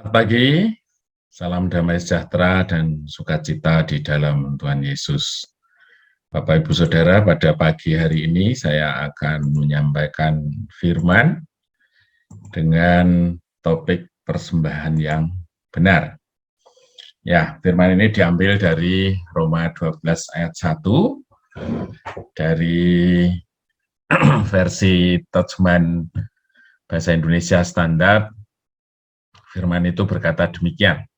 Pagi, salam damai sejahtera dan sukacita di dalam Tuhan Yesus. Bapak Ibu Saudara, pada pagi hari ini saya akan menyampaikan firman dengan topik persembahan yang benar. Ya, firman ini diambil dari Roma 12 ayat 1 dari versi terjemahan bahasa Indonesia standar. Firman itu berkata demikian.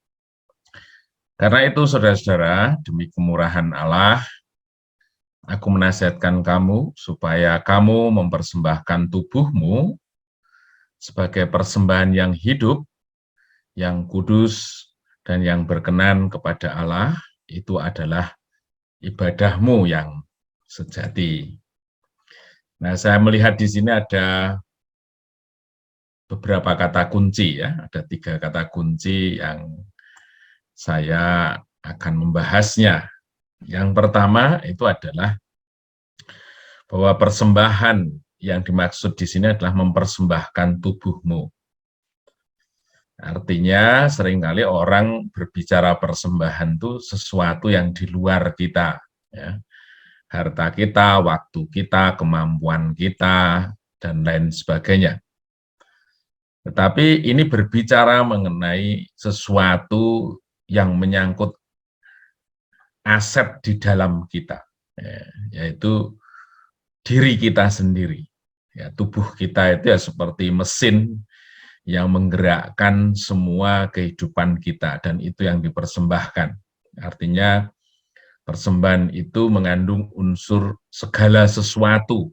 Karena itu, saudara-saudara, demi kemurahan Allah, aku menasihatkan kamu supaya kamu mempersembahkan tubuhmu sebagai persembahan yang hidup, yang kudus, dan yang berkenan kepada Allah. Itu adalah ibadahmu yang sejati. Nah, saya melihat di sini ada beberapa kata kunci, ya. Ada 3 kata kunci yang saya akan membahasnya. Yang pertama itu adalah bahwa persembahan yang dimaksud di sini adalah mempersembahkan tubuhmu. Artinya seringkali orang berbicara persembahan itu sesuatu yang di luar kita, ya. Harta kita, waktu kita, kemampuan kita, dan lain sebagainya. Tetapi ini berbicara mengenai sesuatu yang menyangkut aset di dalam kita, yaitu diri kita sendiri. Ya, tubuh kita itu ya seperti mesin yang menggerakkan semua kehidupan kita, dan itu yang dipersembahkan. Artinya persembahan itu mengandung unsur segala sesuatu,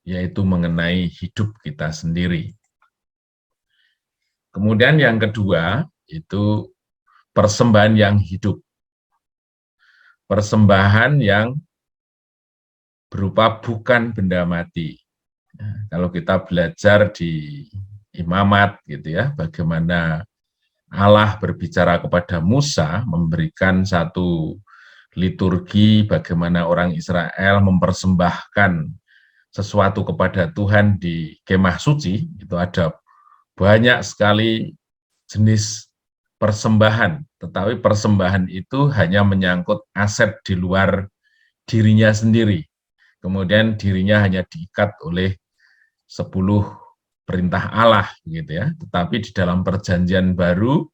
yaitu mengenai hidup kita sendiri. Kemudian yang kedua itu persembahan yang hidup. Persembahan yang berupa bukan benda mati. Kalau kita belajar di Imamat gitu ya, bagaimana Allah berbicara kepada Musa, memberikan satu liturgi bagaimana orang Israel mempersembahkan sesuatu kepada Tuhan di kemah suci. Itu ada banyak sekali jenis persembahan, tetapi persembahan itu hanya menyangkut aset di luar dirinya sendiri. Kemudian dirinya hanya diikat oleh 10 perintah Allah gitu ya. Tetapi di dalam perjanjian baru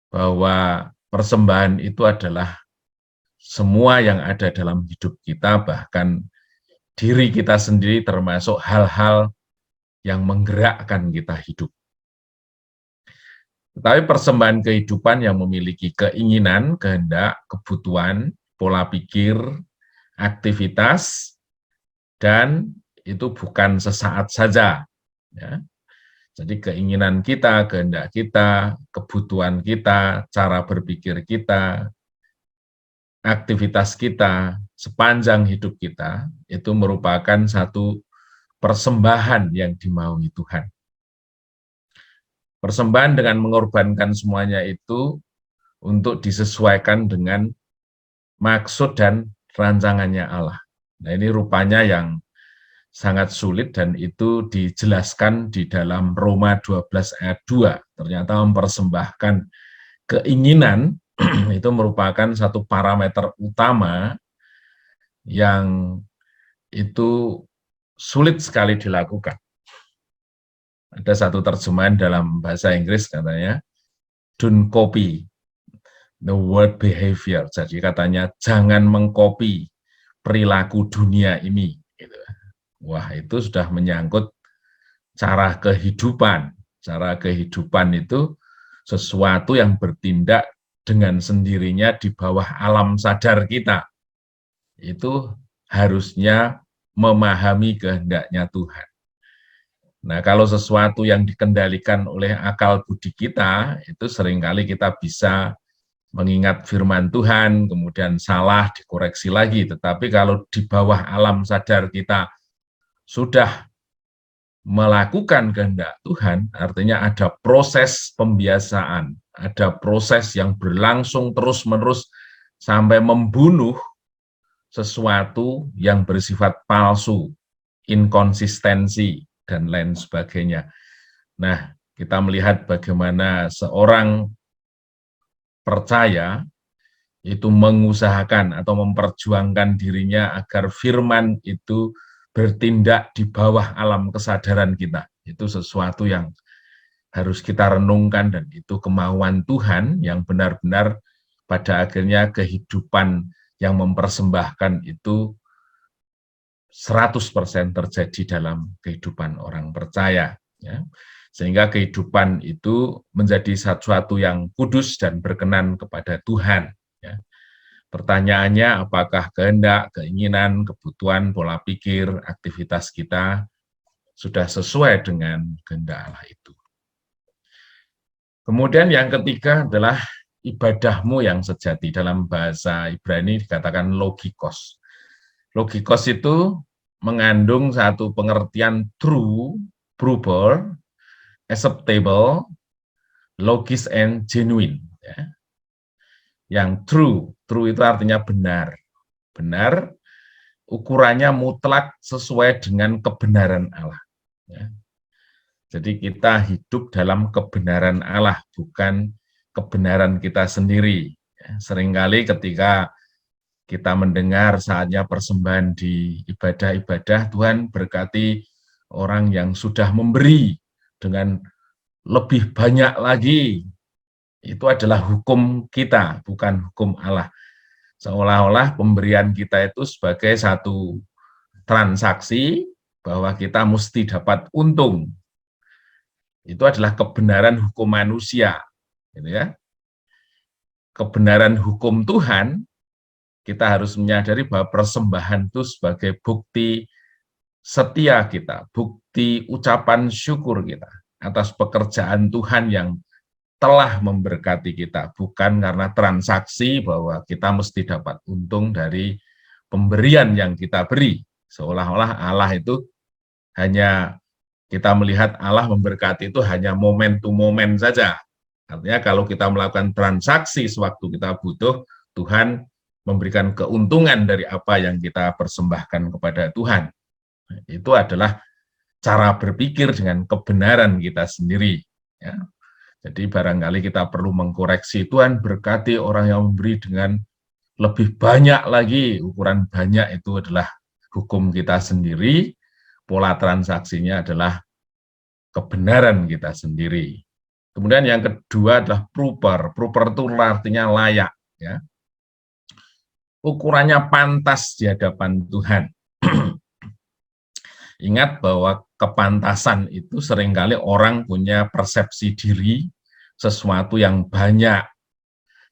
bahwa persembahan itu adalah semua yang ada dalam hidup kita, bahkan diri kita sendiri, termasuk hal-hal yang menggerakkan kita hidup. Tetapi persembahan kehidupan yang memiliki keinginan, kehendak, kebutuhan, pola pikir, aktivitas, dan itu bukan sesaat saja. Ya. Jadi keinginan kita, kehendak kita, kebutuhan kita, cara berpikir kita, aktivitas kita, sepanjang hidup kita, itu merupakan satu persembahan yang dimaui Tuhan. Persembahan dengan mengorbankan semuanya itu untuk disesuaikan dengan maksud dan rancangannya Allah. Nah, ini rupanya yang sangat sulit, dan itu dijelaskan di dalam Roma 12 ayat 2. Ternyata mempersembahkan keinginan itu merupakan satu parameter utama yang itu sulit sekali dilakukan. Ada satu terjemahan dalam bahasa Inggris katanya, don't copy the world behavior. Jadi katanya jangan mengcopy perilaku dunia ini. Wah, itu sudah menyangkut cara kehidupan. Cara kehidupan itu sesuatu yang bertindak dengan sendirinya di bawah alam sadar kita. Itu harusnya memahami kehendaknya Tuhan. Nah, kalau sesuatu yang dikendalikan oleh akal budi kita, itu seringkali kita bisa mengingat firman Tuhan, kemudian salah, dikoreksi lagi. Tetapi kalau di bawah alam sadar kita sudah melakukan kehendak Tuhan, artinya ada proses pembiasaan, ada proses yang berlangsung terus-menerus sampai membunuh sesuatu yang bersifat palsu, inkonsistensi, dan lain sebagainya. Nah, kita melihat bagaimana seorang percaya itu mengusahakan atau memperjuangkan dirinya agar firman itu bertindak di bawah alam kesadaran kita. Itu sesuatu yang harus kita renungkan, dan itu kemauan Tuhan yang benar-benar pada akhirnya kehidupan yang mempersembahkan itu 100% terjadi dalam kehidupan orang percaya. Ya. Sehingga kehidupan itu menjadi sesuatu yang kudus dan berkenan kepada Tuhan. Ya. Pertanyaannya, apakah kehendak, keinginan, kebutuhan, pola pikir, aktivitas kita sudah sesuai dengan kehendak Allah itu. Kemudian yang ketiga adalah ibadahmu yang sejati. Dalam bahasa Ibrani dikatakan logikos. Logikos itu mengandung satu pengertian true, proper, acceptable, logis, and genuine. Ya. Yang true itu artinya benar. Benar, ukurannya mutlak sesuai dengan kebenaran Allah. Ya. Jadi kita hidup dalam kebenaran Allah, bukan kebenaran kita sendiri. Ya. Seringkali ketika kita mendengar saatnya persembahan di ibadah-ibadah, Tuhan berkati orang yang sudah memberi dengan lebih banyak lagi. Itu adalah hukum kita, bukan hukum Allah. Seolah-olah pemberian kita itu sebagai satu transaksi bahwa kita mesti dapat untung. Itu adalah kebenaran hukum manusia, gitu ya. Kebenaran hukum Tuhan, kita harus menyadari bahwa persembahan itu sebagai bukti setia kita, bukti ucapan syukur kita atas pekerjaan Tuhan yang telah memberkati kita, bukan karena transaksi bahwa kita mesti dapat untung dari pemberian yang kita beri. Seolah-olah Allah itu hanya, kita melihat Allah memberkati itu hanya moment to moment saja. Artinya kalau kita melakukan transaksi sewaktu kita butuh, Tuhan memberikan keuntungan dari apa yang kita persembahkan kepada Tuhan. Itu adalah cara berpikir dengan kebenaran kita sendiri. Ya. Jadi barangkali kita perlu mengkoreksi, Tuhan berkati orang yang memberi dengan lebih banyak lagi. Ukuran banyak itu adalah hukum kita sendiri, pola transaksinya adalah kebenaran kita sendiri. Kemudian yang kedua adalah proper. Proper itu artinya layak. Ya. Ukurannya pantas di hadapan Tuhan. Ingat bahwa kepantasan itu seringkali orang punya persepsi diri, sesuatu yang banyak,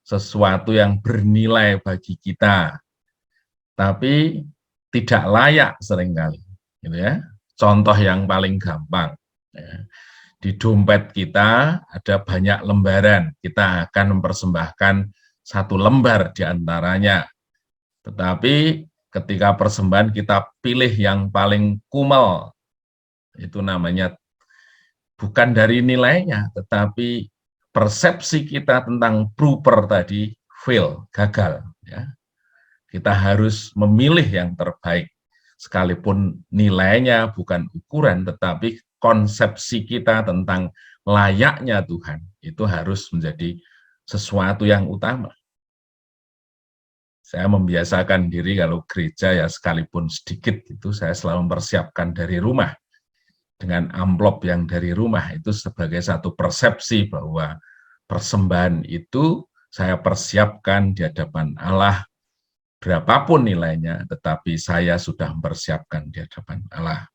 sesuatu yang bernilai bagi kita, tapi tidak layak seringkali. Gitu ya. Contoh yang paling gampang, ya. Di dompet kita ada banyak lembaran, kita akan mempersembahkan satu lembar di antaranya. Tetapi ketika persembahan kita pilih yang paling kumel, itu namanya bukan dari nilainya, tetapi persepsi kita tentang proper tadi fail, gagal. Ya. Kita harus memilih yang terbaik, sekalipun nilainya bukan ukuran, tetapi konsepsi kita tentang layaknya Tuhan itu harus menjadi sesuatu yang utama. Saya membiasakan diri kalau gereja ya sekalipun sedikit itu saya selalu mempersiapkan dari rumah dengan amplop yang dari rumah, itu sebagai satu persepsi bahwa persembahan itu saya persiapkan di hadapan Allah berapapun nilainya, tetapi saya sudah mempersiapkan di hadapan Allah.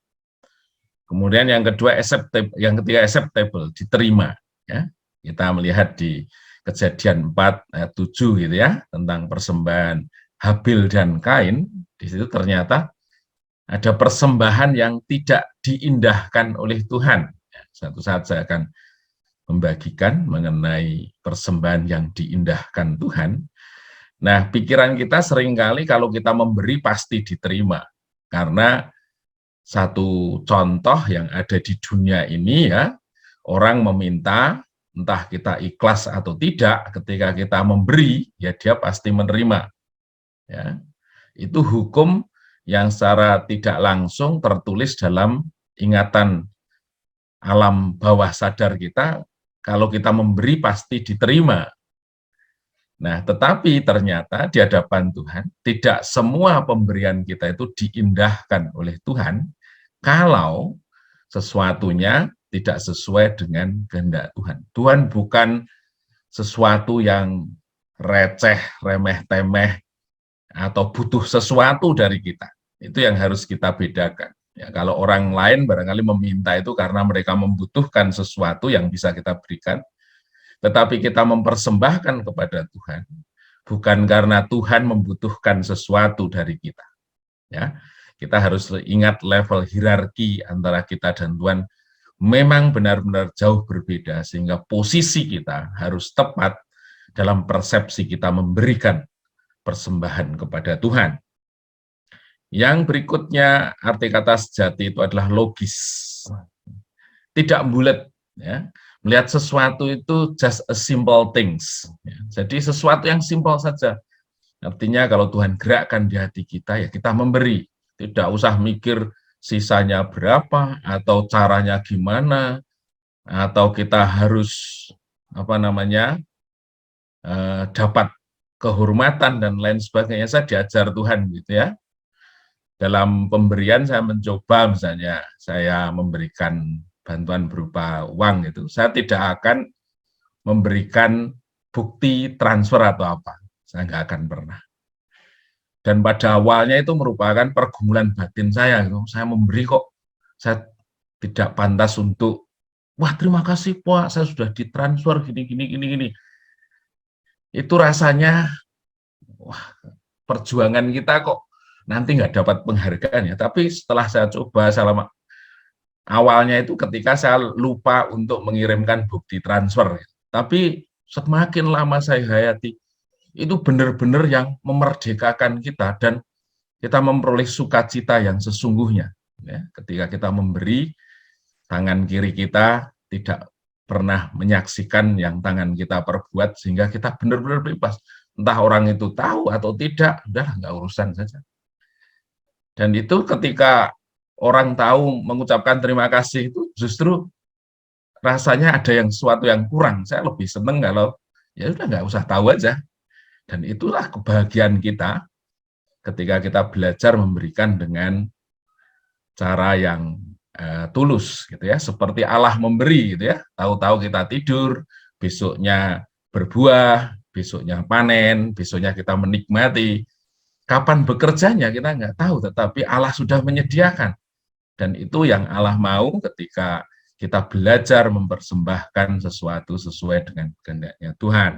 Kemudian yang kedua acceptable, yang ketiga acceptable, diterima. Ya, kita melihat di Kejadian 4 ayat 7 gitu ya, tentang persembahan Habil dan Kain. Di situ ternyata ada persembahan yang tidak diindahkan oleh Tuhan. Suatu saat saya akan membagikan mengenai persembahan yang diindahkan Tuhan. Nah, pikiran kita seringkali kalau kita memberi pasti diterima. Karena satu contoh yang ada di dunia ini ya, orang meminta, entah kita ikhlas atau tidak, ketika kita memberi, ya dia pasti menerima. Ya, itu hukum yang secara tidak langsung tertulis dalam ingatan alam bawah sadar kita, kalau kita memberi pasti diterima. Nah, tetapi ternyata di hadapan Tuhan, tidak semua pemberian kita itu diindahkan oleh Tuhan kalau sesuatunya tidak sesuai dengan kehendak Tuhan. Tuhan bukan sesuatu yang receh, remeh, temeh, atau butuh sesuatu dari kita. Itu yang harus kita bedakan. Ya, kalau orang lain barangkali meminta itu karena mereka membutuhkan sesuatu yang bisa kita berikan, tetapi kita mempersembahkan kepada Tuhan, bukan karena Tuhan membutuhkan sesuatu dari kita. Ya, kita harus ingat level hierarki antara kita dan Tuhan memang benar-benar jauh berbeda, sehingga posisi kita harus tepat dalam persepsi kita memberikan persembahan kepada Tuhan. Yang berikutnya, arti kata sejati itu adalah logis, tidak bulat, ya. Melihat sesuatu itu just a simple things, ya. Jadi sesuatu yang simpel saja. Artinya kalau Tuhan gerakkan di hati kita, ya kita memberi. Tidak usah mikir sisanya berapa, atau caranya gimana, atau kita harus dapat kehormatan dan lain sebagainya. Saya diajar Tuhan gitu ya. Dalam pemberian saya mencoba, misalnya saya memberikan bantuan berupa uang itu, saya tidak akan memberikan bukti transfer atau apa. Saya nggak akan pernah. Dan pada awalnya itu merupakan pergumulan batin saya. Saya memberi kok, saya tidak pantas untuk, wah terima kasih Pak, saya sudah ditransfer gini. Itu rasanya, wah perjuangan kita kok nanti nggak dapat penghargaan ya. Tapi setelah saya coba selama awalnya itu ketika saya lupa untuk mengirimkan bukti transfer. Tapi semakin lama saya hayati, itu benar-benar yang memerdekakan kita dan kita memperoleh sukacita yang sesungguhnya. Ya, ketika kita memberi, tangan kiri kita tidak pernah menyaksikan yang tangan kita perbuat, sehingga kita benar-benar bebas. Entah orang itu tahu atau tidak, udahlah nggak urusan saja. Dan itu ketika orang tahu mengucapkan terima kasih itu justru rasanya ada yang sesuatu yang kurang. Saya lebih senang kalau ya udah nggak usah tahu aja. Dan itulah kebahagiaan kita ketika kita belajar memberikan dengan cara yang tulus gitu ya, seperti Allah memberi gitu ya. Tahu-tahu kita tidur, besoknya berbuah, besoknya panen, besoknya kita menikmati. Kapan bekerjanya kita nggak tahu, tetapi Allah sudah menyediakan. Dan itu yang Allah mau ketika kita belajar mempersembahkan sesuatu sesuai dengan kehendaknya Tuhan.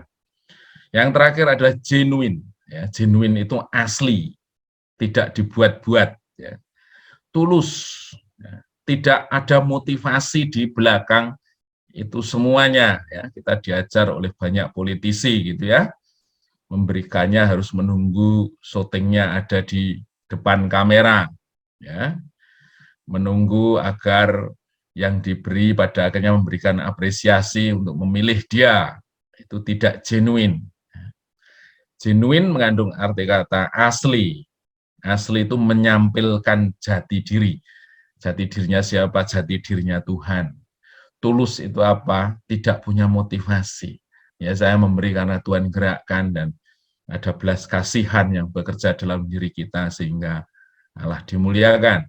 Yang terakhir adalah genuine. Ya, genuine itu asli, tidak dibuat-buat. Ya. Tulus, ya. Tidak ada motivasi di belakang itu semuanya. Ya. Kita diajar oleh banyak politisi gitu ya. Memberikannya harus menunggu syutingnya ada di depan kamera, ya, menunggu agar yang diberi pada akhirnya memberikan apresiasi untuk memilih dia, itu tidak genuine. Genuine mengandung arti kata asli. Asli itu menyampilkan jati diri. Jati dirinya siapa? Jati dirinya Tuhan. Tulus itu apa? Tidak punya motivasi. Ya, saya memberi karena Tuhan gerakkan dan ada belas kasihan yang bekerja dalam diri kita sehingga Allah dimuliakan.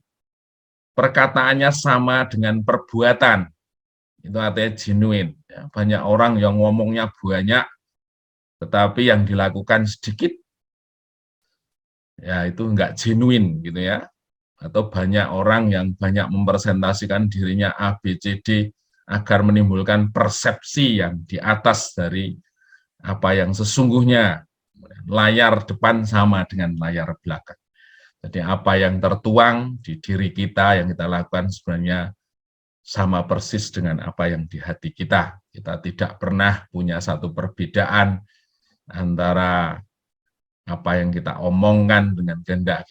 Perkataannya sama dengan perbuatan, itu artinya genuine. Banyak orang yang ngomongnya banyak, tetapi yang dilakukan sedikit, ya itu enggak genuine gitu ya. Atau banyak orang yang banyak mempresentasikan dirinya A, B, C, D, agar menimbulkan persepsi yang di atas dari apa yang sesungguhnya. Layar depan sama dengan layar belakang. Jadi apa yang tertuang di diri kita yang kita lakukan sebenarnya sama persis dengan apa yang di hati kita. Kita tidak pernah punya satu perbedaan antara apa yang kita omongkan dengan kehendak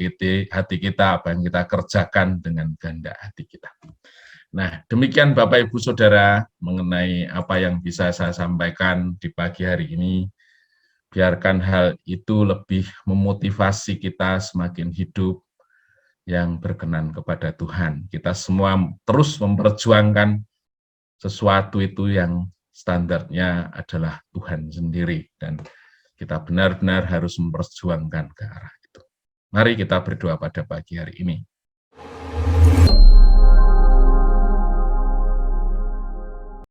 hati kita, apa yang kita kerjakan dengan kehendak hati kita. Nah, demikian Bapak Ibu Saudara mengenai apa yang bisa saya sampaikan di pagi hari ini. Biarkan hal itu lebih memotivasi kita semakin hidup yang berkenan kepada Tuhan. Kita semua terus memperjuangkan sesuatu itu yang standarnya adalah Tuhan sendiri, dan kita benar-benar harus memperjuangkan ke arah itu. Mari kita berdoa pada pagi hari ini.